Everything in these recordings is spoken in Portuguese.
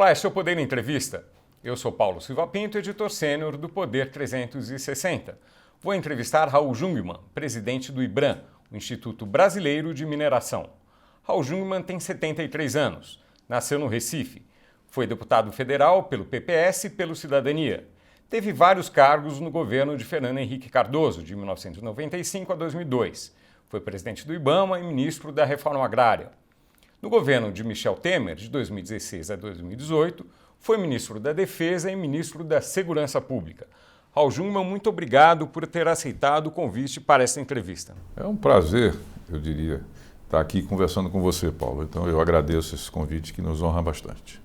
Olá, este é o Poder Entrevista. Eu sou Paulo Silva Pinto, editor sênior do Poder 360. Vou entrevistar Raul Jungmann, presidente do IBRAM, o Instituto Brasileiro de Mineração. Raul Jungmann tem 73 anos, nasceu no Recife, foi deputado federal pelo PPS e pelo Cidadania. Teve vários cargos no governo de Fernando Henrique Cardoso, de 1995 a 2002. Foi presidente do IBAMA e ministro da Reforma Agrária. No governo de Michel Temer, de 2016 a 2018, foi ministro da Defesa e ministro da Segurança Pública. Raul Jungmann, muito obrigado por ter aceitado o convite para essa entrevista. É um prazer, eu diria, estar aqui conversando com você, Paulo. Então eu agradeço esse convite que nos honra bastante.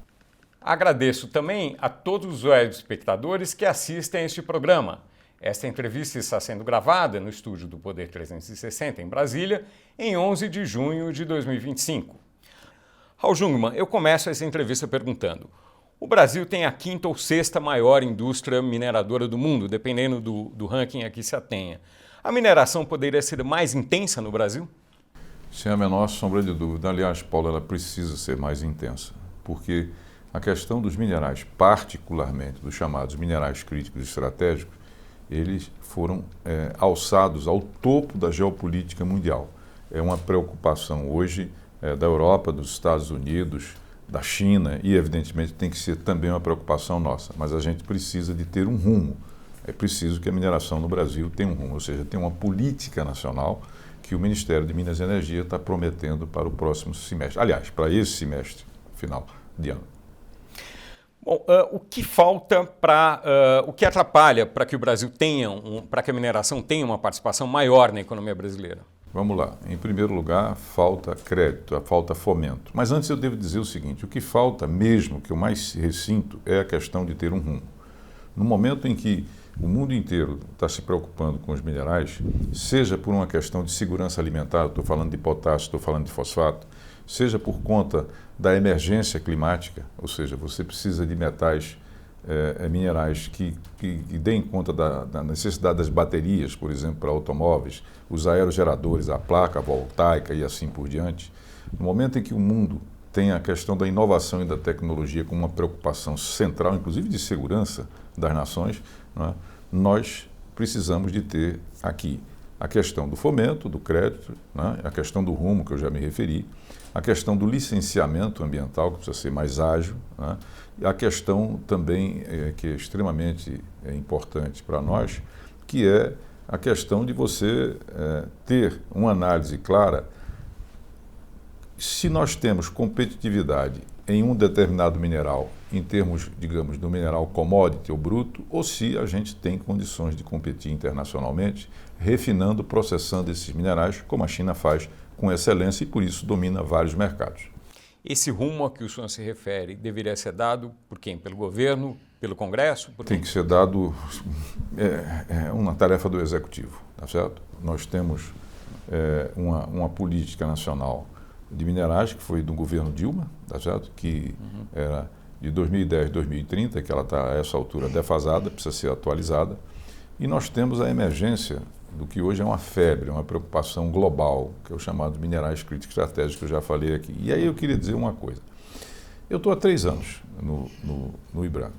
Agradeço também a todos os web espectadores que assistem a este programa. Esta entrevista está sendo gravada no estúdio do Poder 360 em Brasília, em 11 de junho de 2025. Raul Jungmann, eu começo essa entrevista perguntando: o Brasil tem a quinta ou sexta maior indústria mineradora do mundo, dependendo do ranking a que se atenha. A mineração poderia ser mais intensa no Brasil? Sem a menor sombra de dúvida. Aliás, Paulo, ela precisa ser mais intensa, porque a questão dos minerais, particularmente dos chamados minerais críticos estratégicos, eles foram alçados ao topo da geopolítica mundial. É uma preocupação hoje da Europa, dos Estados Unidos, da China e, evidentemente, tem que ser também uma preocupação nossa. Mas a gente precisa de ter um rumo. É preciso que a mineração no Brasil tenha um rumo, ou seja, tenha uma política nacional que o Ministério de Minas e Energia está prometendo para o próximo semestre. Aliás, para esse semestre final de ano. Bom, o que falta o que atrapalha para que o Brasil tenha, para que a mineração tenha uma participação maior na economia brasileira? Vamos lá. Em primeiro lugar, falta crédito, falta fomento. Mas antes eu devo dizer o seguinte: o que falta mesmo, que eu mais ressinto, é a questão de ter um rumo. No momento em que o mundo inteiro está se preocupando com os minerais, seja por uma questão de segurança alimentar, estou falando de potássio, estou falando de fosfato, seja por conta da emergência climática, ou seja, você precisa de metais minerais que deem conta da necessidade das baterias, por exemplo, para automóveis, os aerogeradores, a placa voltaica e assim por diante. No momento em que o mundo tem a questão da inovação e da tecnologia como uma preocupação central, inclusive de segurança das nações, né, nós precisamos de ter aqui a questão do fomento, do crédito, né, a questão do rumo, que eu já me referi, a questão do licenciamento ambiental, que precisa ser mais ágil, né, e a questão também que é extremamente importante para nós, que é a questão de você ter uma análise clara se nós temos competitividade em um determinado mineral, em termos, digamos, do mineral commodity ou bruto, ou se a gente tem condições de competir internacionalmente, refinando, processando esses minerais, como a China faz com excelência e por isso domina vários mercados. Esse rumo a que o senhor se refere deveria ser dado por quem? Pelo governo? Pelo Congresso? Tem que ser dado, uma tarefa do Executivo, tá certo? Nós temos uma política nacional de minerais que foi do governo Dilma, tá certo? Que era de 2010 a 2030, que ela está a essa altura defasada, precisa ser atualizada. E nós temos a emergência do que hoje é uma febre, uma preocupação global, que é o chamado minerais críticos estratégicos, que eu já falei aqui. E aí eu queria dizer uma coisa. Eu estou há 3 anos no IBRAM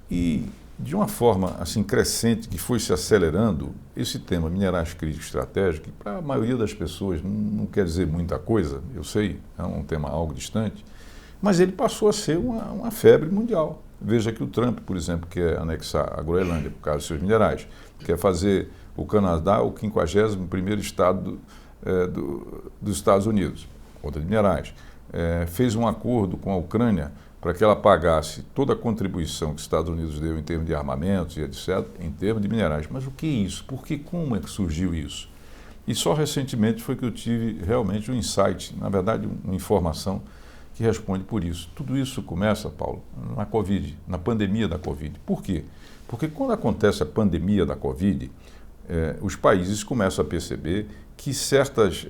e, de uma forma assim crescente, que foi se acelerando, esse tema minerais críticos estratégicos, que para a maioria das pessoas não quer dizer muita coisa, eu sei, é um tema algo distante, mas ele passou a ser uma febre mundial. Veja que o Trump, por exemplo, quer anexar a Groenlândia por causa dos seus minerais, quer fazer o Canadá o 51º estado dos Estados Unidos, conta de minerais. Fez um acordo com a Ucrânia para que ela pagasse toda a contribuição que os Estados Unidos deu em termos de armamentos e etc., em termos de minerais. Mas o que é isso? Por que, como é que surgiu isso? E só recentemente foi que eu tive realmente um insight, na verdade, uma informação que responde por isso. Tudo isso começa, Paulo, na Covid, na pandemia da Covid. Por quê? Porque quando acontece a pandemia da Covid, os países começam a perceber que certas,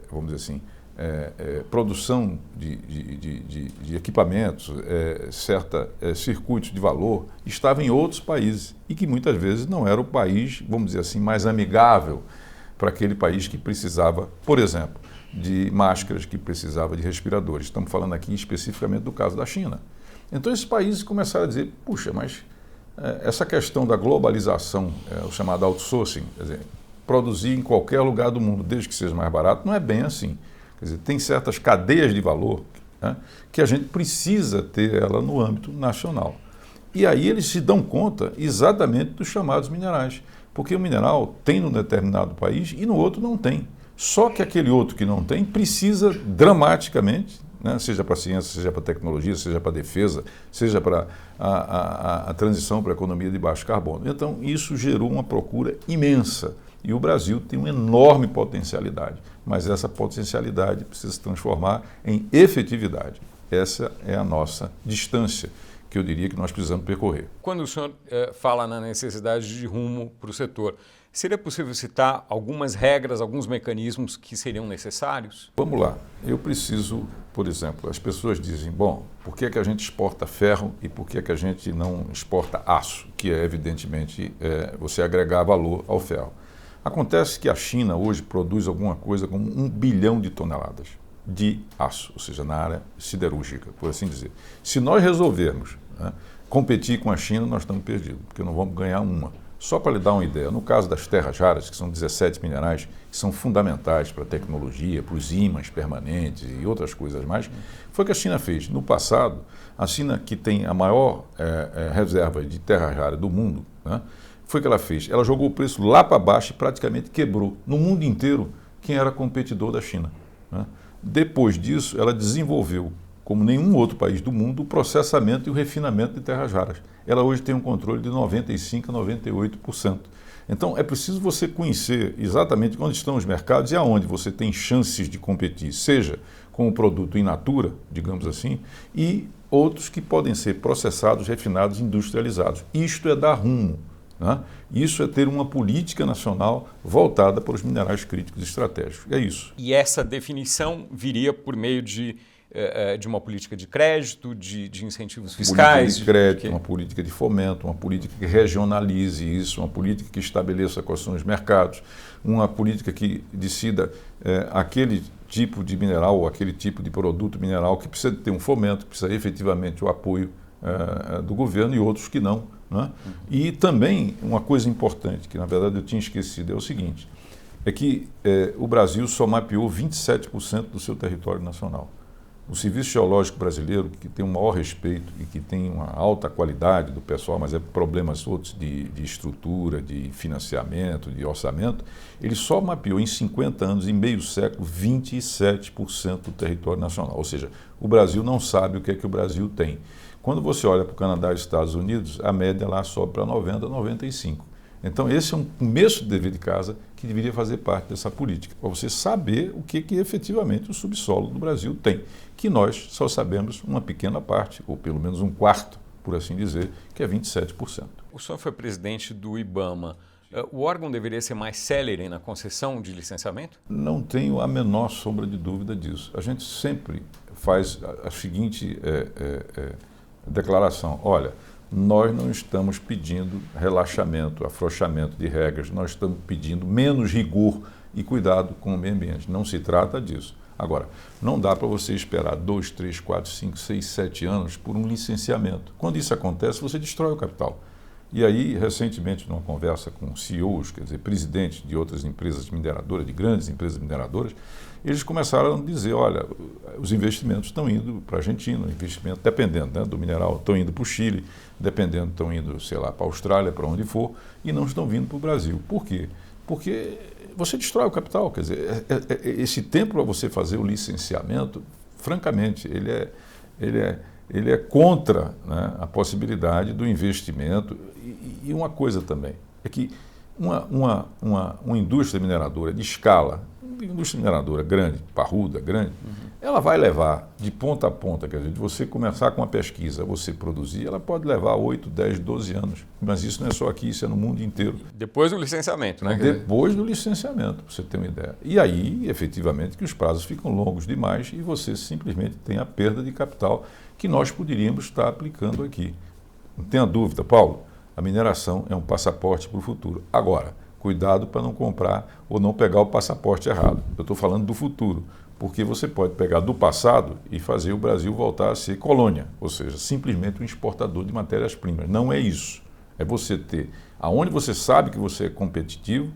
vamos dizer assim, produção de equipamentos, circuitos de valor, estava em outros países e que muitas vezes não era o país, vamos dizer assim, mais amigável para aquele país que precisava, por exemplo, de máscaras, que precisava de respiradores. Estamos falando aqui especificamente do caso da China. Então esses países começaram a dizer, puxa, mas essa questão da globalização, o chamado outsourcing, quer dizer, produzir em qualquer lugar do mundo, desde que seja mais barato, não é bem assim. Quer dizer, tem certas cadeias de valor, né, que a gente precisa ter ela no âmbito nacional. E aí eles se dão conta exatamente dos chamados minerais, porque o mineral tem num determinado país e no outro não tem. Só que aquele outro que não tem precisa dramaticamente, né, seja para a ciência, seja para a tecnologia, seja para a defesa, seja para a transição para a economia de baixo carbono. Então isso gerou uma procura imensa. E o Brasil tem uma enorme potencialidade, mas essa potencialidade precisa se transformar em efetividade. Essa é a nossa distância, que eu diria que nós precisamos percorrer. Quando o senhor fala na necessidade de rumo para o setor, seria possível citar algumas regras, alguns mecanismos que seriam necessários? Vamos lá. Eu preciso, por exemplo, as pessoas dizem, bom, por que é que a gente exporta ferro e por que é que a gente não exporta aço, que é evidentemente você agregar valor ao ferro. Acontece que a China hoje produz alguma coisa como 1 bilhão de toneladas de aço, ou seja, na área siderúrgica, por assim dizer. Se nós resolvermos, né, competir com a China, nós estamos perdidos, porque não vamos ganhar uma. Só para lhe dar uma ideia, no caso das terras raras, que são 17 minerais, que são fundamentais para a tecnologia, para os ímãs permanentes e outras coisas mais, foi o que a China fez. No passado, a China, que tem a maior reserva de terras raras do mundo, né, foi o que ela fez. Ela jogou o preço lá para baixo e praticamente quebrou, no mundo inteiro, quem era competidor da China, né? Depois disso, ela desenvolveu, como nenhum outro país do mundo, o processamento e o refinamento de terras raras. Ela hoje tem um controle de 95% a 98%. Então, é preciso você conhecer exatamente onde estão os mercados e aonde você tem chances de competir, seja com o produto in natura, digamos assim, e outros que podem ser processados, refinados, industrializados. Isto é dar rumo. Né? Isso é ter uma política nacional voltada para os minerais críticos estratégicos. É isso. E essa definição viria por meio de uma política de crédito, de incentivos fiscais? Política de crédito, uma política de fomento, uma política que regionalize isso, uma política que estabeleça quais são os mercados, uma política que decida aquele tipo de mineral ou aquele tipo de produto mineral que precisa ter um fomento, que precisa efetivamente o apoio do governo e outros que não. Né? E também uma coisa importante, que na verdade eu tinha esquecido, é o seguinte, é que o Brasil só mapeou 27% do seu território nacional. O Serviço Geológico Brasileiro, que tem um maior respeito e que tem uma alta qualidade do pessoal, mas problemas outros de estrutura, de financiamento, de orçamento, ele só mapeou em 50 anos, em meio século, 27% do território nacional. Ou seja, o Brasil não sabe o que é que o Brasil tem. Quando você olha para o Canadá e os Estados Unidos, a média lá sobe para 90, 95. Então esse é um começo de dever de casa que deveria fazer parte dessa política, para você saber o que efetivamente o subsolo do Brasil tem, que nós só sabemos uma pequena parte, ou pelo menos um quarto, por assim dizer, que é 27%. O senhor foi presidente do IBAMA. O órgão deveria ser mais célere na concessão de licenciamento? Não tenho a menor sombra de dúvida disso. A gente sempre faz a seguinte declaração: olha, nós não estamos pedindo relaxamento, afrouxamento de regras, nós estamos pedindo menos rigor e cuidado com o meio ambiente. Não se trata disso. Agora, não dá para você esperar 2, 3, 4, 5, 6, 7 anos por um licenciamento. Quando isso acontece, você destrói o capital. E aí, recentemente, numa conversa com CEOs, quer dizer, presidentes de outras empresas mineradoras, de grandes empresas mineradoras, eles começaram a dizer, olha, os investimentos estão indo para a Argentina, investimento, dependendo, né, do mineral, estão indo para o Chile, dependendo, estão indo, sei lá, para a Austrália, para onde for, e não estão vindo para o Brasil. Por quê? Porque você destrói o capital, quer dizer, esse tempo para você fazer o licenciamento, francamente, ele é contra, né, a possibilidade do investimento. E uma coisa também, é que uma indústria mineradora de escala, uma indústria mineradora grande, parruda, grande, ela vai levar de ponta a ponta, quer dizer, de você começar com uma pesquisa, você produzir, ela pode levar 8, 10, 12 anos. Mas isso não é só aqui, isso é no mundo inteiro. Depois do licenciamento, né? Depois do licenciamento, para você ter uma ideia. E aí, efetivamente, que os prazos ficam longos demais e você simplesmente tem a perda de capital que nós poderíamos estar aplicando aqui. Não tenha dúvida, Paulo, a mineração é um passaporte para o futuro. Agora, cuidado para não comprar ou não pegar o passaporte errado. Eu estou falando do futuro, porque você pode pegar do passado e fazer o Brasil voltar a ser colônia, ou seja, simplesmente um exportador de matérias-primas. Não é isso. É você ter, aonde você sabe que você é competitivo,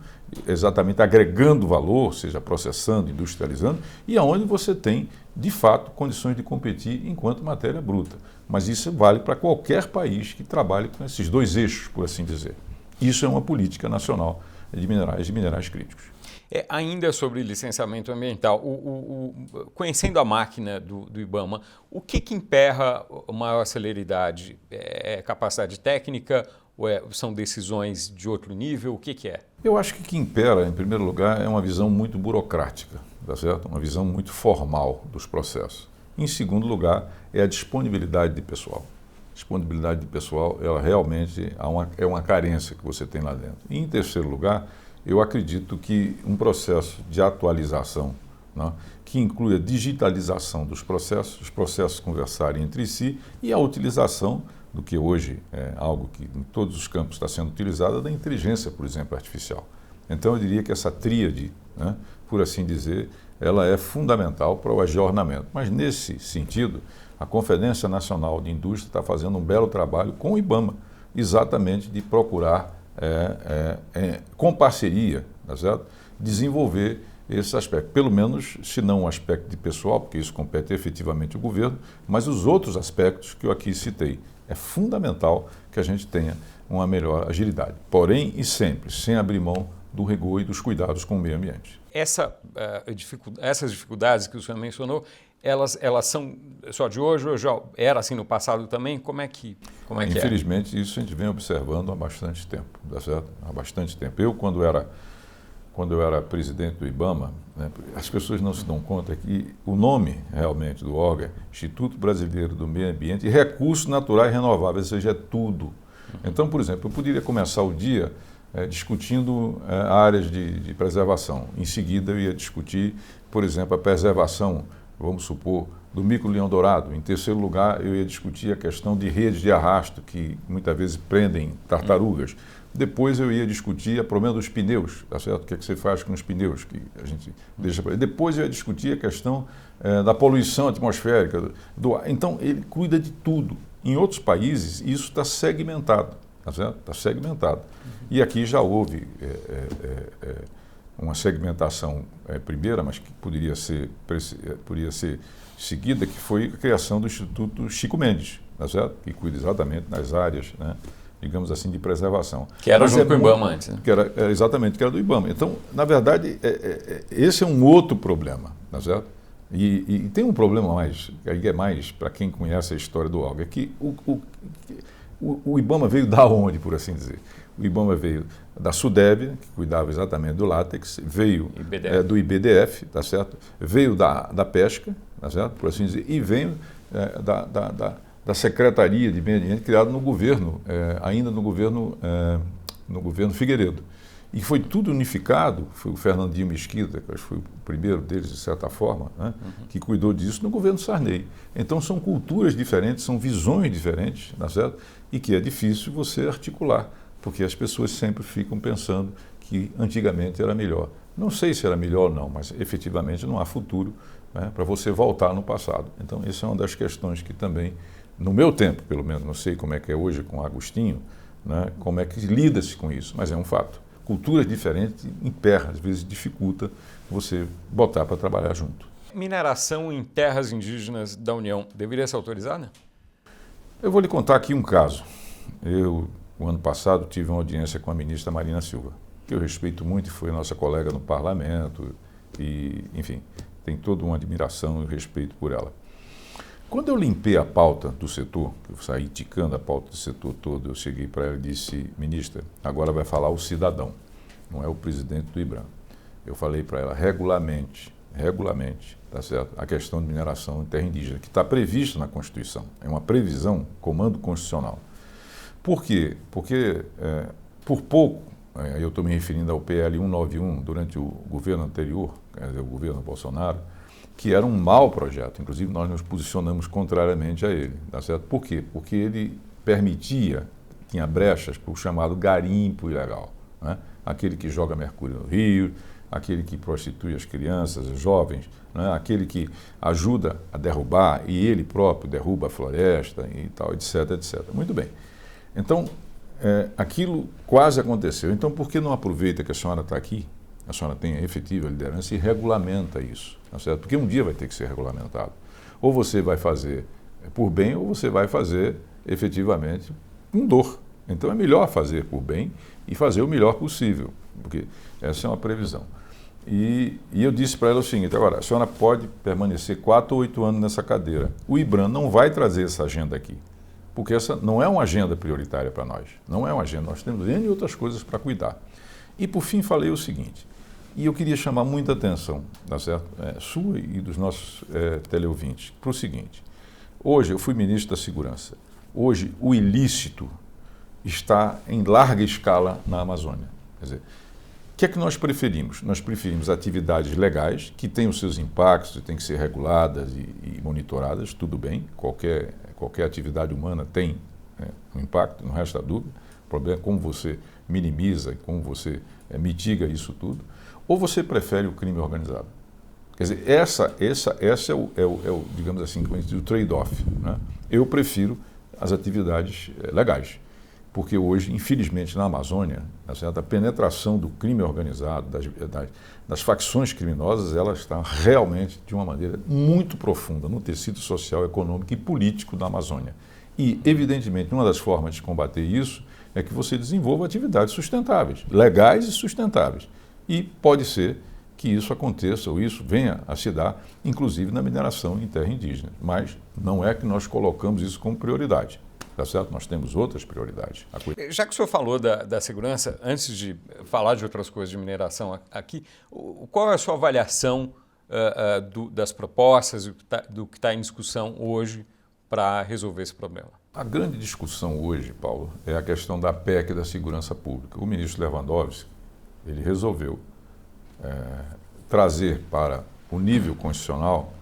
exatamente agregando valor, seja processando, industrializando, e aonde você tem, de fato, condições de competir enquanto matéria bruta. Mas isso vale para qualquer país que trabalhe com esses dois eixos, por assim dizer. Isso é uma política nacional de minerais críticos. Ainda sobre licenciamento ambiental, conhecendo a máquina do IBAMA, o que emperra a maior celeridade? É capacidade técnica ou são decisões de outro nível? O que é? Eu acho que o que impera, em primeiro lugar, é uma visão muito burocrática, tá certo? Uma visão muito formal dos processos. Em segundo lugar, é a disponibilidade de pessoal. Disponibilidade de pessoal, ela realmente é uma carência que você tem lá dentro. E, em terceiro lugar, eu acredito que um processo de atualização, né, que inclui a digitalização dos processos, os processos conversarem entre si e a utilização do que hoje é algo que em todos os campos está sendo utilizado, da inteligência, por exemplo, artificial. Então eu diria que essa tríade, né, por assim dizer, ela é fundamental para o ajornamento. Mas nesse sentido, a Conferência Nacional de Indústria está fazendo um belo trabalho com o IBAMA, exatamente de procurar, com parceria, tá certo? Desenvolver esse aspecto, pelo menos, se não um aspecto de pessoal, porque isso compete efetivamente ao governo, mas os outros aspectos que eu aqui citei. É fundamental que a gente tenha uma melhor agilidade, porém e sempre, sem abrir mão do rigor e dos cuidados com o meio ambiente. Essas dificuldades que o senhor mencionou, elas são só de hoje ou já era assim no passado também? Como é que Infelizmente, isso a gente vem observando há bastante tempo, tá certo? Há bastante tempo. Eu, quando eu era presidente do IBAMA, né, as pessoas não se dão conta que o nome realmente do órgão é Instituto Brasileiro do Meio Ambiente e Recursos Naturais Renováveis, ou seja, é tudo. Então, por exemplo, eu poderia começar o dia discutindo áreas de preservação. Em seguida, eu ia discutir, por exemplo, a preservação, vamos supor, do mico-leão-dourado. Em terceiro lugar, eu ia discutir a questão de redes de arrasto, que muitas vezes prendem tartarugas. Depois eu ia discutir o problema dos pneus, tá certo? O que é que você faz com os pneus que a gente deixa para. Depois eu ia discutir a questão da poluição atmosférica, do ar. Então ele cuida de tudo. Em outros países isso está segmentado, tá certo? Está segmentado. E aqui já houve uma segmentação primeira, mas que poderia ser seguida, que foi a criação do Instituto Chico Mendes, tá certo? Que cuida exatamente das áreas, né, digamos assim, de preservação. Que era junto com o IBAMA antes, né? Exatamente, que era do IBAMA. Então, na verdade, esse é um outro problema, tá certo? E tem um problema mais, aí é mais para quem conhece a história do órgão, é que o IBAMA veio da onde, por assim dizer? O IBAMA veio da SUDEB, que cuidava exatamente do látex, veio do IBDF, tá certo? Veio da pesca, tá certo? Por assim dizer, e veio da Secretaria de Meio Ambiente, criada no governo, ainda no governo Figueiredo. E foi tudo unificado, foi o Fernandinho Mesquita, que acho que foi o primeiro deles, de certa forma, né, que cuidou disso no governo Sarney. Então são culturas diferentes, são visões diferentes, tá certo? E que é difícil você articular, porque as pessoas sempre ficam pensando que antigamente era melhor. Não sei se era melhor ou não, mas efetivamente não há futuro, né, para você voltar no passado. Então essa é uma das questões que também, no meu tempo pelo menos, não sei como é que é hoje com o Agostinho, né, como é que lida-se com isso, mas é um fato. Culturas diferentes emperra, às vezes dificulta você botar para trabalhar junto. Mineração em terras indígenas da União deveria ser autorizada? Eu vou lhe contar aqui um caso. Eu, o ano passado, tive uma audiência com a ministra Marina Silva, que eu respeito muito, foi nossa colega no parlamento e, enfim, tem toda uma admiração e respeito por ela. Quando eu limpei a pauta do setor, eu saí ticando a pauta do setor todo, eu cheguei para ela e disse, ministra, agora vai falar o cidadão, não é o presidente do IBRAM. Eu falei para ela regularmente, tá certo? A questão de mineração em terra indígena, que está prevista na Constituição, é uma previsão, comando constitucional. Por quê? Porque, por pouco, eu estou me referindo ao PL 191, durante o governo anterior, quer dizer, o governo Bolsonaro, que era um mau projeto, inclusive nós nos posicionamos contrariamente a ele, tá certo? Por quê? Porque ele permitia, tinha brechas para o chamado garimpo ilegal, né? aquele que joga mercúrio no rio, aquele que prostitui as crianças, os jovens, né? Aquele que ajuda a derrubar e ele próprio derruba a floresta e tal, etc, etc. Muito bem. Então, aquilo quase aconteceu. Então, por que não aproveita que a senhora está aqui, a senhora tem a efetiva liderança e regulamenta isso, tá certo? Porque um dia vai ter que ser regulamentado. Ou você vai fazer por bem, ou você vai fazer efetivamente com dor. Então, é melhor fazer por bem e fazer o melhor possível, porque essa é uma previsão. E eu disse para ela o seguinte: agora, a senhora pode permanecer 4 ou 8 anos nessa cadeira. O IBRAM não vai trazer essa agenda aqui, porque essa não é uma agenda prioritária para nós. Não é uma agenda, nós temos N outras coisas para cuidar. E por fim falei o seguinte, e eu queria chamar muita atenção, tá certo? Sua e dos nossos teleouvintes, para o seguinte: hoje eu fui ministro da Segurança. Hoje o ilícito está em larga escala na Amazônia. Quer dizer, o que é que nós preferimos? Nós preferimos atividades legais, que têm os seus impactos e têm que ser reguladas e monitoradas, tudo bem, qualquer atividade humana tem um impacto, não resta dúvida. O problema é como você minimiza e como você mitiga isso tudo. Ou você prefere o crime organizado? Quer dizer, essa é o digamos assim, o trade-off, né? Eu prefiro as atividades legais. Porque hoje, infelizmente, na Amazônia, a penetração do crime organizado, das facções criminosas, ela está realmente de uma maneira muito profunda no tecido social, econômico e político da Amazônia. E, evidentemente, uma das formas de combater isso é que você desenvolva atividades sustentáveis, legais e sustentáveis. E pode ser que isso aconteça ou isso venha a se dar, inclusive na mineração em terra indígena. Mas não é que nós colocamos isso como prioridade. Tá certo? Nós temos outras prioridades. Já que o senhor falou da segurança, antes de falar de outras coisas de mineração aqui, qual é a sua avaliação das propostas, do que está em discussão hoje para resolver esse problema? A grande discussão hoje, Paulo, é a questão da PEC da segurança pública. O ministro Lewandowski, ele resolveu trazer para o nível constitucional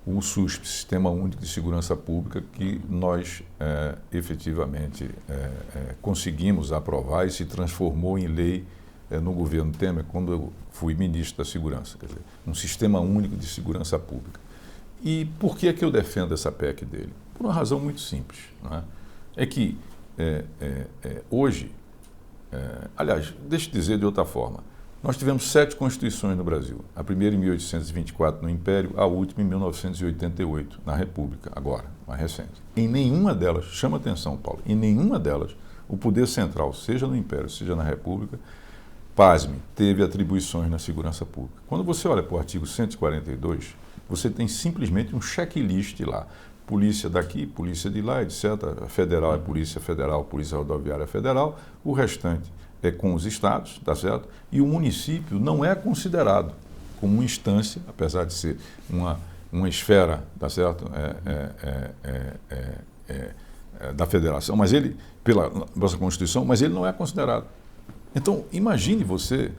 o SUSP, Sistema Único de Segurança Pública, que nós efetivamente conseguimos aprovar e se transformou em lei no governo Temer, quando eu fui ministro da Segurança, quer dizer, um Sistema Único de Segurança Pública. E por que eu defendo essa PEC dele? Por uma razão muito simples, não é? É que hoje, aliás, deixa eu dizer de outra forma, nós tivemos 7 constituições no Brasil. A primeira em 1824 no Império, a última em 1988 na República, agora, mais recente. Em nenhuma delas, chama atenção, Paulo, em nenhuma delas o poder central, seja no Império, seja na República, pasme, teve atribuições na segurança pública. Quando você olha para o artigo 142, você tem simplesmente um checklist lá. Polícia daqui, polícia de lá, etc. Federal é Polícia Federal, Polícia Rodoviária Federal, o restante é com os estados, tá certo? E o município não é considerado como uma instância, apesar de ser uma esfera, tá certo? Da federação, mas ele, pela nossa Constituição, mas ele não é considerado. Então, imagine você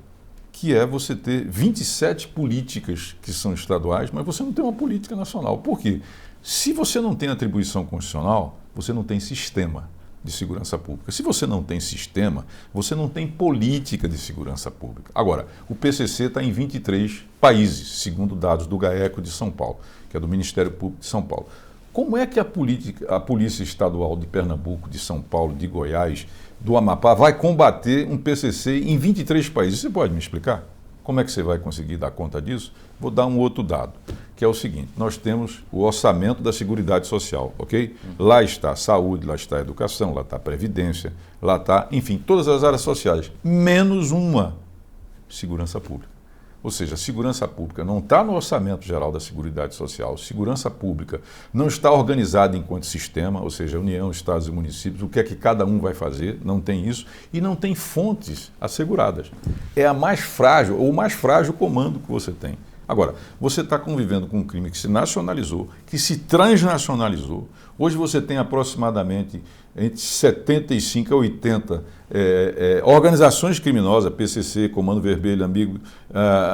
que você ter 27 políticas que são estaduais, mas você não tem uma política nacional. Por quê? Se você não tem atribuição constitucional, você não tem sistema de segurança pública. Se você não tem sistema, você não tem política de segurança pública. Agora, o PCC está em 23 países, segundo dados do GAECO de São Paulo, que é do Ministério Público de São Paulo. Como é que a Polícia Estadual de Pernambuco, de São Paulo, de Goiás, do Amapá, vai combater um PCC em 23 países? Você pode me explicar? Como é que você vai conseguir dar conta disso? Vou dar um outro dado, que é o seguinte: nós temos o orçamento da Seguridade Social, ok? Lá está a saúde, lá está a educação, lá está a previdência, lá está, enfim, todas as áreas sociais, menos uma: segurança pública. Ou seja, a segurança pública não está no orçamento geral da Seguridade Social, segurança pública não está organizada enquanto sistema, ou seja, União, Estados e municípios, o que é que cada um vai fazer, não tem isso, e não tem fontes asseguradas. É a mais frágil, ou o mais frágil comando que você tem. Agora, você está convivendo com um crime que se nacionalizou, que se transnacionalizou. Hoje você tem aproximadamente entre 75 a 80 organizações criminosas, PCC, Comando Vermelho,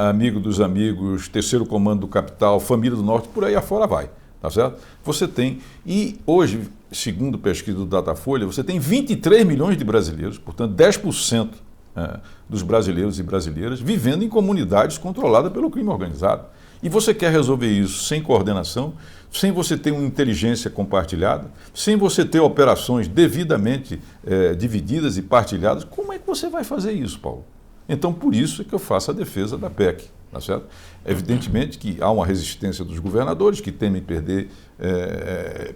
Amigo dos Amigos, Terceiro Comando do Capital, Família do Norte, por aí afora vai, tá certo? Você tem, e hoje, segundo pesquisa do Datafolha, você tem 23 milhões de brasileiros, portanto 10% dos brasileiros e brasileiras vivendo em comunidades controladas pelo crime organizado. E você quer resolver isso sem coordenação, sem você ter uma inteligência compartilhada, sem você ter operações devidamente divididas e partilhadas, como é que você vai fazer isso, Paulo? Então, por isso é que eu faço a defesa da PEC, tá certo? Evidentemente que há uma resistência dos governadores que temem perder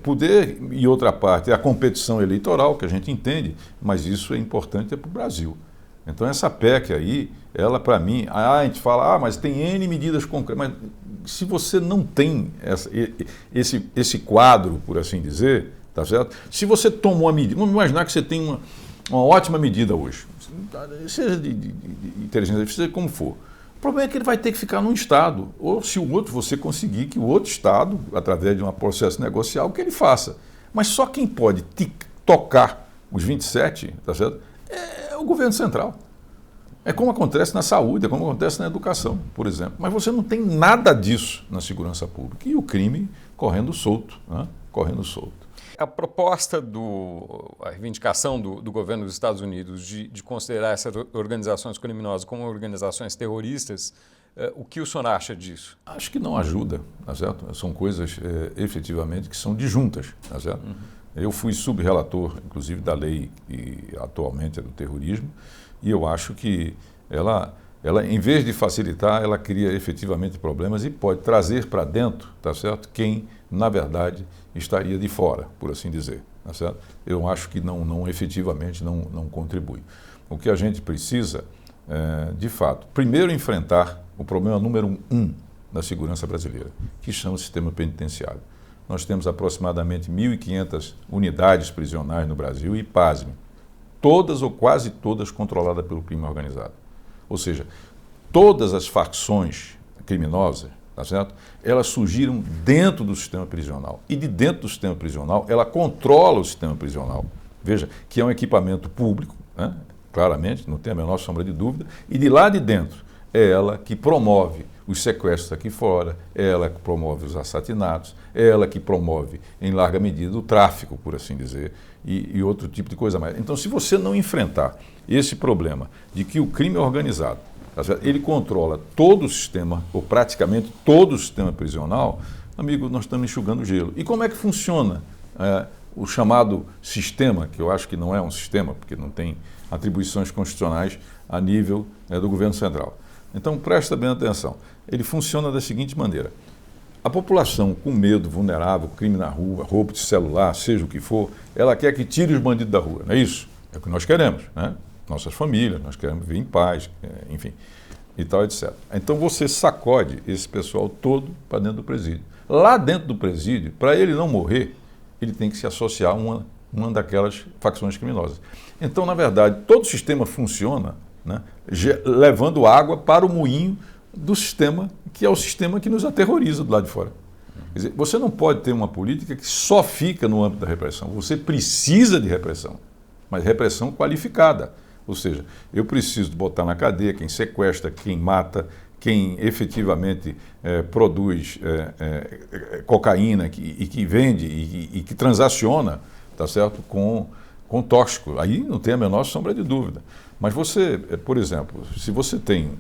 poder, e outra parte é a competição eleitoral, que a gente entende, mas isso é importante para o Brasil. Então, essa PEC aí, ela para mim, a gente fala, mas tem N medidas concretas, mas se você não tem esse quadro, por assim dizer, tá certo? Se você tomou uma medida, vamos imaginar que você tem uma ótima medida hoje, seja de inteligência artificial, como for. O problema é que ele vai ter que ficar num Estado, ou se o outro, você conseguir que o outro Estado, através de um processo negocial, que ele faça. Mas só quem pode tocar os 27, tá certo? É o governo central. É como acontece na saúde, é como acontece na educação, por exemplo. Mas você não tem nada disso na segurança pública. E o crime correndo solto, né? Correndo solto. A proposta a reivindicação do governo dos Estados Unidos de considerar essas organizações criminosas como organizações terroristas, o que o senhor acha disso? Acho que não ajuda, tá certo? São coisas efetivamente que são disjuntas, tá certo? Uhum. Eu fui subrelator, inclusive, da lei que atualmente é do terrorismo, e eu acho que ela, em vez de facilitar, ela cria efetivamente problemas e pode trazer para dentro, tá certo? Quem, na verdade, estaria de fora, por assim dizer, tá certo? Eu acho que efetivamente não contribui. O que a gente precisa, de fato, primeiro enfrentar o problema número 1 da segurança brasileira, que chama o sistema penitenciário. Nós temos aproximadamente 1.500 unidades prisionais no Brasil e, pasme, todas ou quase todas controladas pelo crime organizado. Ou seja, todas as facções criminosas, tá certo? Elas surgiram dentro do sistema prisional. E de dentro do sistema prisional, ela controla o sistema prisional. Veja, que é um equipamento público, né? Claramente, não tem a menor sombra de dúvida. E de lá de dentro, é ela que promove os sequestros aqui fora, é ela que promove os assassinatos, é ela que promove, em larga medida, o tráfico, por assim dizer, e outro tipo de coisa mais. Então, se você não enfrentar esse problema de que o crime organizado, ele controla todo o sistema, ou praticamente todo o sistema prisional, amigo, nós estamos enxugando gelo. E como é que funciona o chamado sistema, que eu acho que não é um sistema, porque não tem atribuições constitucionais a nível do governo central. Então, presta bem atenção. Ele funciona da seguinte maneira. A população com medo, vulnerável, crime na rua, roubo de celular, seja o que for, ela quer que tire os bandidos da rua, não é isso? É o que nós queremos, né? Nossas famílias, nós queremos viver em paz, enfim, e tal, etc. Então você sacode esse pessoal todo para dentro do presídio. Lá dentro do presídio, para ele não morrer, ele tem que se associar a uma daquelas facções criminosas. Então, na verdade, todo o sistema funciona, né, levando água para o moinho do sistema, que é o sistema que nos aterroriza do lado de fora. Quer dizer, você não pode ter uma política que só fica no âmbito da repressão. Você precisa de repressão, mas repressão qualificada. Ou seja, eu preciso botar na cadeia quem sequestra, quem mata, quem efetivamente produz cocaína e que vende e que transaciona, tá certo, com tóxico. Aí não tem a menor sombra de dúvida. Mas você, por exemplo, se você tem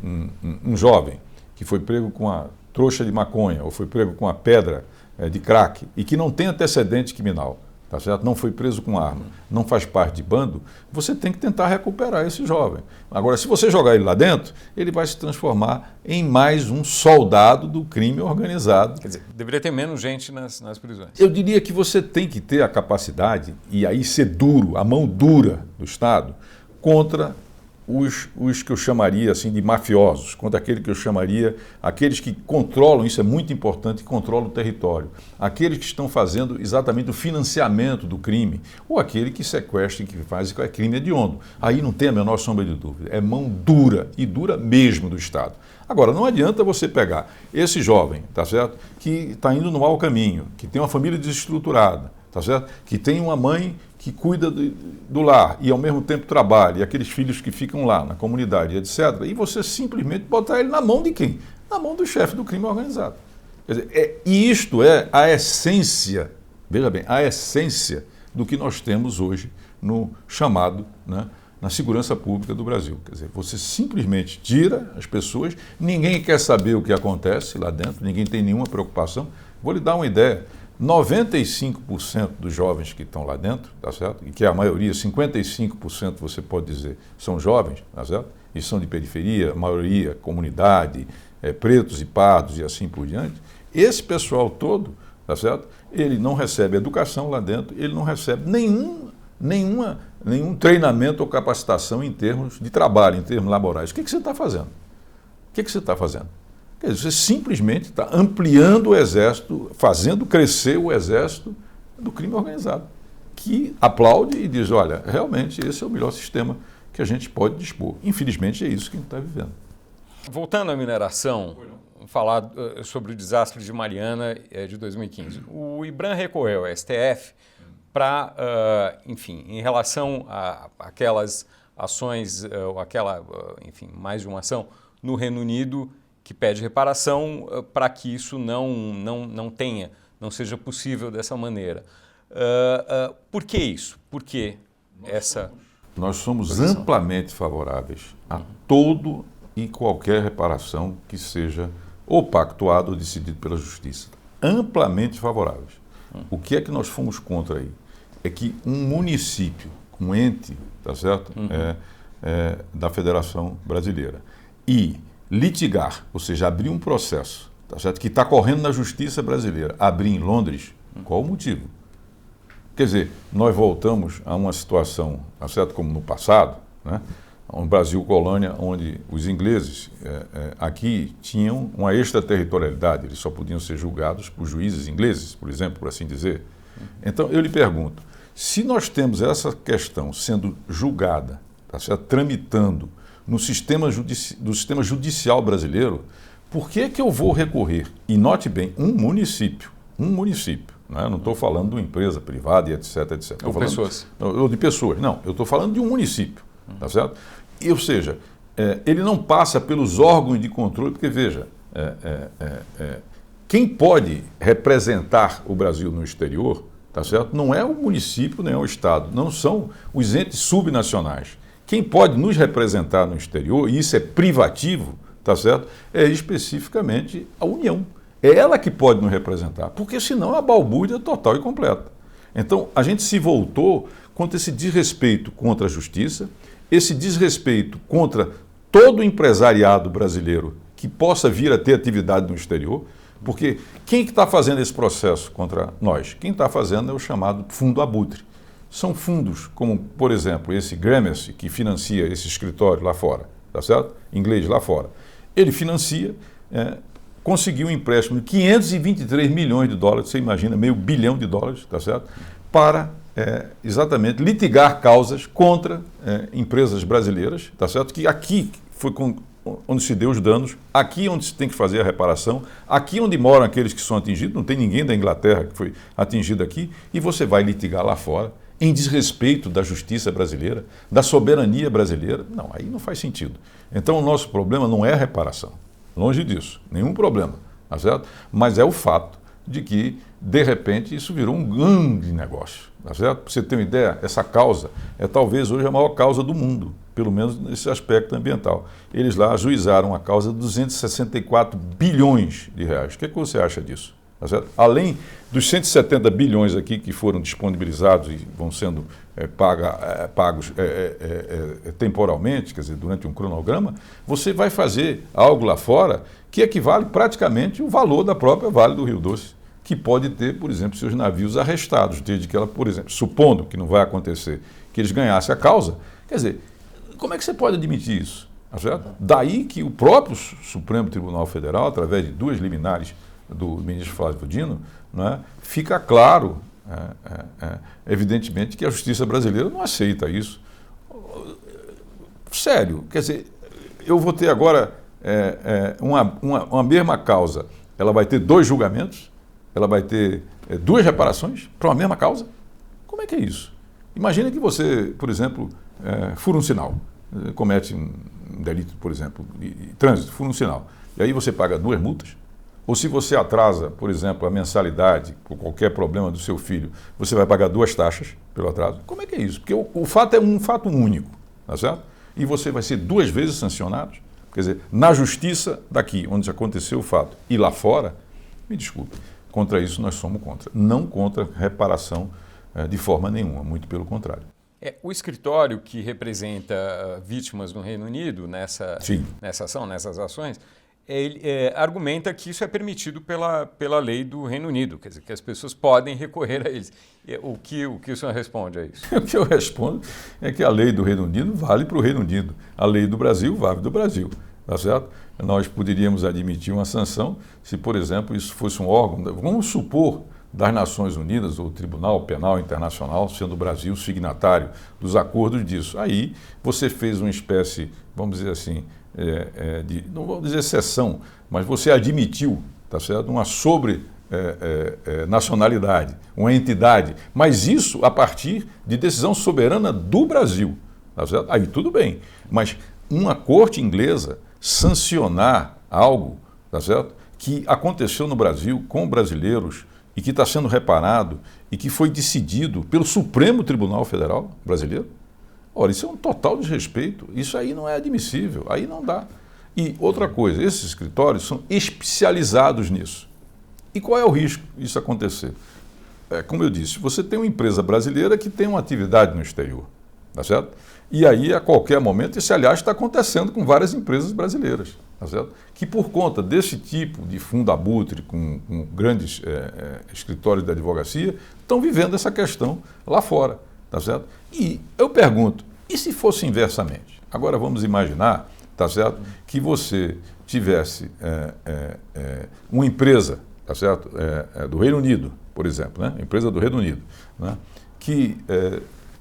um jovem que foi pego com a trouxa de maconha ou foi pego com a pedra de crack e que não tem antecedente criminal, tá certo? Não foi preso com arma, não faz parte de bando, você tem que tentar recuperar esse jovem. Agora, se você jogar ele lá dentro, ele vai se transformar em mais um soldado do crime organizado. Quer dizer, deveria ter menos gente nas prisões. Eu diria que você tem que ter a capacidade, e aí ser duro, a mão dura do Estado, contra os que eu chamaria assim de mafiosos, contra aquele que eu chamaria, aqueles que controlam, isso é muito importante, que controlam o território, aqueles que estão fazendo exatamente o financiamento do crime, ou aquele que sequestra e que faz crime hediondo. Aí não tem a menor sombra de dúvida, é mão dura, e dura mesmo do Estado. Agora, não adianta você pegar esse jovem, tá certo, que está indo no mau caminho, que tem uma família desestruturada, tá certo, que tem uma mãe que cuida do lar e ao mesmo tempo trabalha, e aqueles filhos que ficam lá na comunidade, etc., e você simplesmente botar ele na mão de quem? Na mão do chefe do crime organizado. Quer dizer, e isto é a essência, veja bem, a essência do que nós temos hoje no chamado, né, na segurança pública do Brasil. Quer dizer, você simplesmente tira as pessoas, ninguém quer saber o que acontece lá dentro, ninguém tem nenhuma preocupação. Vou lhe dar uma ideia, 95% dos jovens que estão lá dentro, tá certo? E que a maioria, 55% você pode dizer, são jovens, tá certo? E são de periferia, a maioria comunidade, pretos e pardos e assim por diante. Esse pessoal todo, tá certo? Ele não recebe educação lá dentro, ele não recebe nenhum treinamento ou capacitação em termos de trabalho, em termos laborais. O que você está fazendo? O que você está fazendo? Quer dizer, você simplesmente está ampliando o exército, fazendo crescer o exército do crime organizado, que aplaude e diz, olha, realmente esse é o melhor sistema que a gente pode dispor. Infelizmente é isso que a gente está vivendo. Voltando à mineração, falar sobre o desastre de Mariana de 2015. O IBRAM recorreu ao STF para, enfim, em relação a aquelas ações, enfim, mais de uma ação no Reino Unido que pede reparação para que isso não seja possível dessa maneira. Por que isso? Por que essa... Nós somos amplamente favoráveis a todo e qualquer reparação que seja ou pactuado ou decidido pela Justiça. Amplamente favoráveis. O que é que nós fomos contra aí? É que um município, um ente, tá certo? Da Federação Brasileira, e litigar, ou seja, abrir um processo, tá certo? Que está correndo na Justiça Brasileira, abrir em Londres, qual o motivo? Quer dizer, nós voltamos a uma situação, tá certo? Como no passado, né? Um Brasil colônia onde os ingleses aqui tinham uma extraterritorialidade, eles só podiam ser julgados por juízes ingleses, por exemplo, por assim dizer. Então, eu lhe pergunto, se nós temos essa questão sendo julgada, tá certo? Tramitando no sistema judicial brasileiro, por que eu vou recorrer? E note bem, um município, né? Não estou falando de uma empresa privada e etc, etc. Ou pessoas. Ou de pessoas, não, eu estou falando de um município, tá certo? Ou seja, ele não passa pelos órgãos de controle, porque veja, quem pode representar o Brasil no exterior, tá certo? Não é o município nem é o Estado, não são os entes subnacionais. Quem pode nos representar no exterior, e isso é privativo, tá certo? É especificamente a União. É ela que pode nos representar, porque senão é a balbúrdia total e completa. Então, a gente se voltou contra esse desrespeito contra a justiça, esse desrespeito contra todo o empresariado brasileiro que possa vir a ter atividade no exterior, porque quem que está fazendo esse processo contra nós? Quem está fazendo é o chamado Fundo Abutre. São fundos como, por exemplo, esse Gramercy, que financia esse escritório lá fora, tá certo? Inglês lá fora. Ele financia, conseguiu um empréstimo de 523 milhões de dólares, você imagina, meio bilhão de dólares, tá certo? Para exatamente litigar causas contra empresas brasileiras, tá certo? Que aqui foi onde se deu os danos, aqui onde se tem que fazer a reparação, aqui onde moram aqueles que são atingidos, não tem ninguém da Inglaterra que foi atingido aqui, e você vai litigar lá fora, em desrespeito da justiça brasileira, da soberania brasileira. Não, aí não faz sentido. Então o nosso problema não é a reparação, longe disso, nenhum problema, tá certo? Mas é o fato de que, de repente, isso virou um grande negócio, tá certo? Para você ter uma ideia, essa causa é talvez hoje a maior causa do mundo, pelo menos nesse aspecto ambiental. Eles lá ajuizaram a causa de 264 bilhões de reais. O que você acha disso? Tá certo? Além dos 170 bilhões aqui que foram disponibilizados e vão sendo pagos temporalmente, quer dizer, durante um cronograma, você vai fazer algo lá fora que equivale praticamente o valor da própria Vale do Rio Doce, que pode ter, por exemplo, seus navios arrestados, desde que ela, por exemplo, supondo que não vai acontecer, que eles ganhassem a causa. Quer dizer, como é que você pode admitir isso? Tá certo? Daí que o próprio Supremo Tribunal Federal, através de duas liminares do ministro Flávio Dino, né, fica claro, evidentemente, que a justiça brasileira não aceita isso. Sério, quer dizer, eu vou ter agora uma mesma causa, ela vai ter dois julgamentos, ela vai ter duas reparações para uma mesma causa? Como é que é isso? Imagina que você, por exemplo, fura um sinal, comete um delito, por exemplo, de trânsito, fura um sinal, e aí você paga duas multas. Ou se você atrasa, por exemplo, a mensalidade por qualquer problema do seu filho, você vai pagar duas taxas pelo atraso. Como é que é isso? Porque o fato é um fato único, tá certo? E você vai ser 2 vezes sancionado. Quer dizer, na justiça daqui, onde aconteceu o fato, e lá fora, me desculpe, contra isso nós somos contra. Não contra reparação de forma nenhuma, muito pelo contrário. O escritório que representa vítimas no Reino Unido nessa ação, nessas ações, ele argumenta que isso é permitido pela lei do Reino Unido, quer dizer, que as pessoas podem recorrer a eles. O que o senhor responde a isso? O que eu respondo é que a lei do Reino Unido vale para o Reino Unido, a lei do Brasil vale do Brasil, tá certo? Nós poderíamos admitir uma sanção se, por exemplo, isso fosse um órgão, vamos supor, das Nações Unidas, ou Tribunal Penal Internacional, sendo o Brasil signatário dos acordos disso. Aí você fez uma espécie, vamos dizer assim, não vou dizer exceção, mas você admitiu, tá certo? Uma nacionalidade, uma entidade, mas isso a partir de decisão soberana do Brasil, tá certo? Aí tudo bem, mas uma corte inglesa sancionar algo, tá certo? Que aconteceu no Brasil com brasileiros e que está sendo reparado e que foi decidido pelo Supremo Tribunal Federal brasileiro. Ora, isso é um total desrespeito, isso aí não é admissível, aí não dá. E outra coisa, esses escritórios são especializados nisso. E qual é o risco disso acontecer? Como eu disse, você tem uma empresa brasileira que tem uma atividade no exterior, tá certo? E aí, a qualquer momento, isso aliás está acontecendo com várias empresas brasileiras, tá certo? Que por conta desse tipo de fundo abutre com grandes escritórios de advocacia, estão vivendo essa questão lá fora, tá certo? E eu pergunto, e se fosse inversamente? Agora vamos imaginar, tá certo, que você tivesse uma empresa, tá certo, do Reino Unido, por exemplo, né? Empresa do Reino Unido, né? Que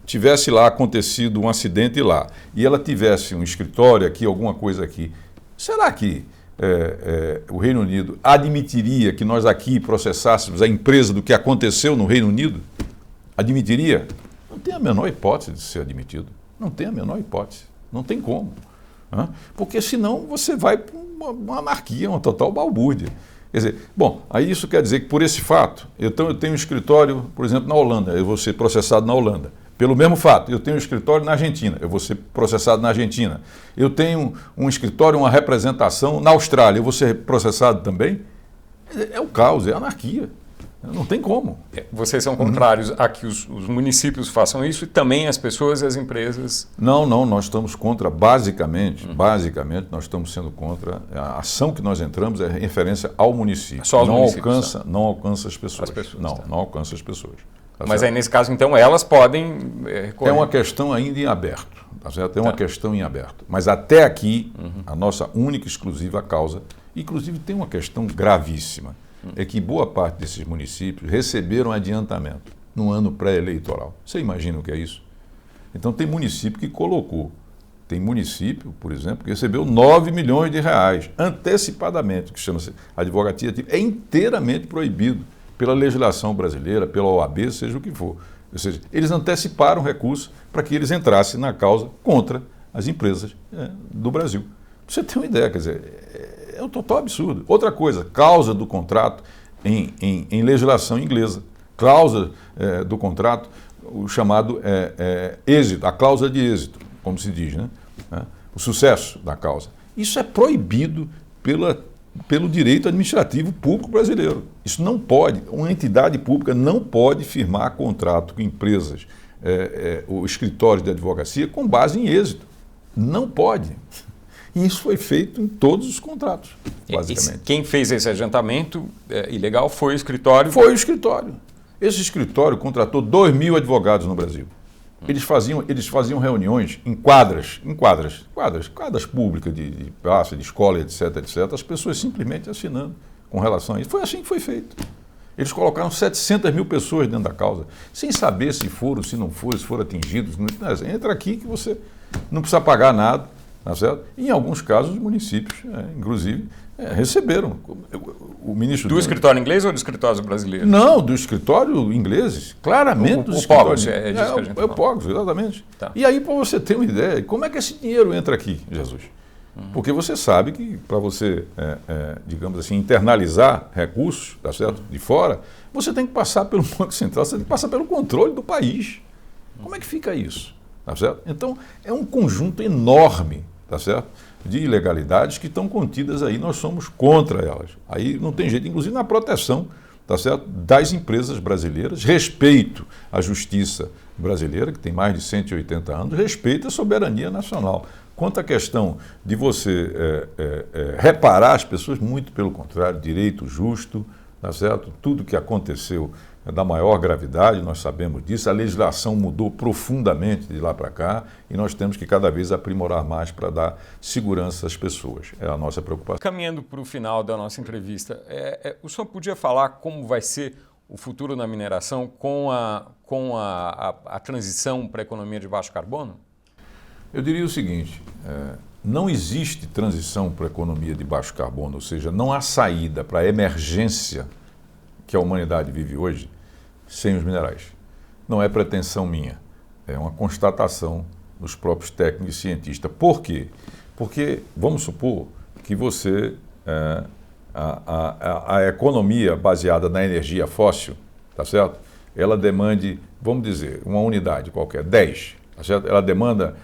tivesse lá acontecido um acidente lá e ela tivesse um escritório aqui, alguma coisa aqui, será que o Reino Unido admitiria que nós aqui processássemos a empresa do que aconteceu no Reino Unido? Admitiria? Não tem a menor hipótese de ser admitido. Não tem a menor hipótese. Não tem como. Né? Porque senão você vai para uma anarquia, uma total balbúrdia. Quer dizer, bom, aí isso quer dizer que por esse fato, então eu tenho um escritório, por exemplo, na Holanda, eu vou ser processado na Holanda. Pelo mesmo fato, eu tenho um escritório na Argentina, eu vou ser processado na Argentina. Eu tenho um escritório, uma representação na Austrália, eu vou ser processado também? É o caos, é a anarquia. Não tem como. Vocês são contrários a que os municípios façam isso e também as pessoas e as empresas? Não, nós estamos contra, basicamente, nós estamos sendo contra, a ação que nós entramos é referência ao município. Só não alcança as pessoas. Não alcança as pessoas. Tá Mas certo? aí, nesse caso, então, elas podem recorrer. É uma questão ainda em aberto, tá certo? Uma questão em aberto. Mas até aqui, a nossa única e exclusiva causa, inclusive tem uma questão gravíssima, é que boa parte desses municípios receberam adiantamento no ano pré-eleitoral. Você imagina o que é isso? Então tem município que colocou, tem município, por exemplo, que recebeu 9 milhões de reais antecipadamente, que chama-se advocacia ativa, é inteiramente proibido pela legislação brasileira, pela OAB, seja o que for. Ou seja, eles anteciparam recursos para que eles entrassem na causa contra as empresas do Brasil. Pra você ter uma ideia, quer dizer, é um total absurdo. Outra coisa, cláusula do contrato em legislação inglesa. Cláusula do contrato, o chamado êxito, a cláusula de êxito, como se diz, né? O sucesso da causa. Isso é proibido pelo direito administrativo público brasileiro. Isso não pode, uma entidade pública não pode firmar contrato com empresas ou escritórios de advocacia com base em êxito. Não pode. E isso foi feito em todos os contratos, basicamente. Quem fez esse adiantamento ilegal foi o escritório? Foi o escritório. Esse escritório contratou 2.000 advogados no Brasil. Eles faziam reuniões em quadras públicas de praça, de escola, etc. As pessoas simplesmente assinando com relação a isso. Foi assim que foi feito. Eles colocaram 700 mil pessoas dentro da causa, sem saber se foram, se não foram, se foram atingidos. Entra aqui que você não precisa pagar nada, tá certo? E em alguns casos, os municípios, inclusive, receberam. O ministro do escritório inglês ou do escritório brasileiro? Não, do escritório ingleses, claramente. O Pogos, o Pogos, exatamente. Tá. E aí, para você ter uma ideia, como é que esse dinheiro entra aqui, Jesus? Porque você sabe que para você, digamos assim, internalizar recursos, tá certo? De fora, você tem que passar pelo Banco Central, você tem que passar pelo controle do país. Como é que fica isso? tá certo? Então, é um conjunto enorme, tá certo, de ilegalidades que estão contidas aí, nós somos contra elas. Aí não tem jeito, inclusive na proteção, tá certo, das empresas brasileiras, respeito à justiça brasileira, que tem mais de 180 anos, respeito à soberania nacional. Quanto à questão de você reparar as pessoas, muito pelo contrário, direito justo, tá certo? Tudo que aconteceu é da maior gravidade, nós sabemos disso, a legislação mudou profundamente de lá para cá e nós temos que cada vez aprimorar mais para dar segurança às pessoas. É a nossa preocupação. Caminhando para o final da nossa entrevista, o senhor podia falar como vai ser o futuro na mineração com a transição para a economia de baixo carbono? Eu diria o seguinte, não existe transição para a economia de baixo carbono, ou seja, não há saída para a emergência que a humanidade vive hoje sem os minerais. Não é pretensão minha, é uma constatação dos próprios técnicos e cientistas. Por quê? Porque, vamos supor que você, a economia baseada na energia fóssil, tá certo? Ela demande, vamos dizer, uma unidade qualquer, 10, tá certo? Ela demanda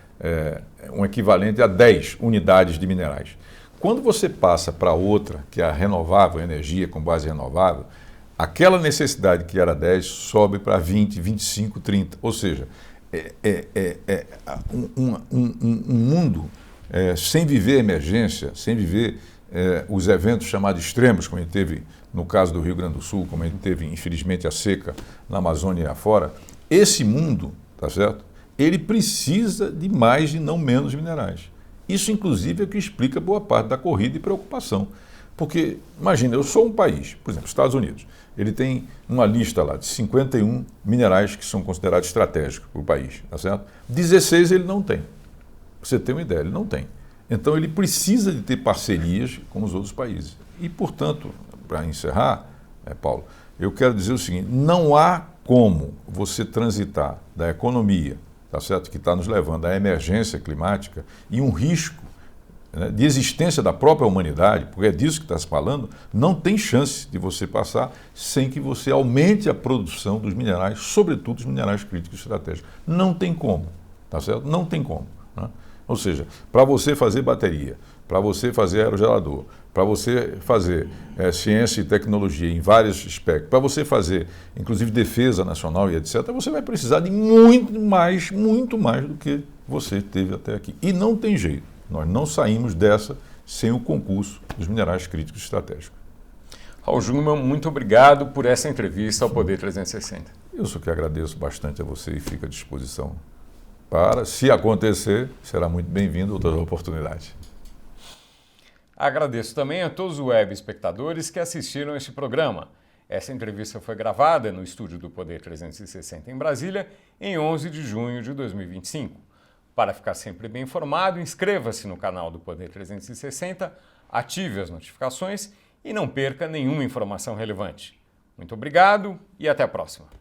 um equivalente a 10 unidades de minerais. Quando você passa para outra, que é a renovável, a energia com base renovável, aquela necessidade que era 10 sobe para 20, 25, 30. Ou seja, um mundo sem viver emergência, sem viver os eventos chamados extremos, como a gente teve no caso do Rio Grande do Sul, como a gente teve, infelizmente, a seca na Amazônia e afora. Esse mundo, tá certo? Ele precisa de mais e não menos minerais. Isso, inclusive, é o que explica boa parte da corrida e preocupação. Porque, imagina, eu sou um país, por exemplo, Estados Unidos, ele tem uma lista lá de 51 minerais que são considerados estratégicos para o país, tá certo? 16 ele não tem. Pra você ter uma ideia, ele não tem. Então, ele precisa de ter parcerias com os outros países. E, portanto, para encerrar, Paulo, eu quero dizer o seguinte, não há como você transitar da economia, tá certo, que está nos levando à emergência climática e um risco, né, de existência da própria humanidade, porque é disso que está se falando, não tem chance de você passar sem que você aumente a produção dos minerais, sobretudo os minerais críticos estratégicos. Não tem como, tá certo? Não tem como, né? Ou seja, para você fazer bateria, para você fazer aerogerador, para você fazer ciência e tecnologia em vários aspectos, para você fazer, inclusive, defesa nacional e etc., você vai precisar de muito mais do que você teve até aqui. E não tem jeito. Nós não saímos dessa sem o concurso dos minerais críticos estratégicos. Raul Jungmann, muito obrigado por essa entrevista ao Poder 360. Eu só que agradeço bastante a você e fico à disposição para, se acontecer, será muito bem-vindo outra oportunidade. Agradeço também a todos os web espectadores que assistiram este programa. Essa entrevista foi gravada no estúdio do Poder 360 em Brasília, em 11 de junho de 2025. Para ficar sempre bem informado, inscreva-se no canal do Poder 360, ative as notificações e não perca nenhuma informação relevante. Muito obrigado e até a próxima.